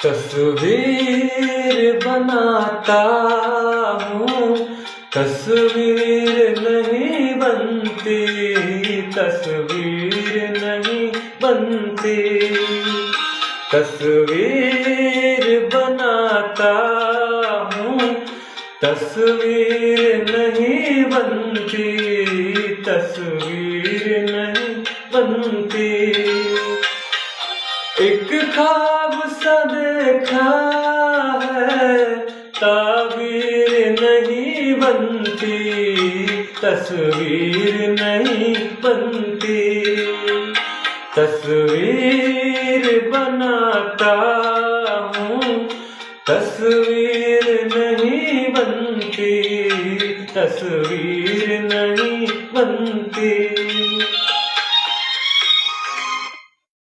तस्वीर बनाता हूँ, तस्वीर नहीं बनती, तस्वीर नहीं बनती। तस्वीर बनाता हूँ, तस्वीर नहीं बनती, तस्वीर नहीं बनती। एक ख्वाब सा देखा है, ताबीर नहीं बनती, तस्वीर नहीं बनती। तस्वीर बनाता हूँ, तस्वीर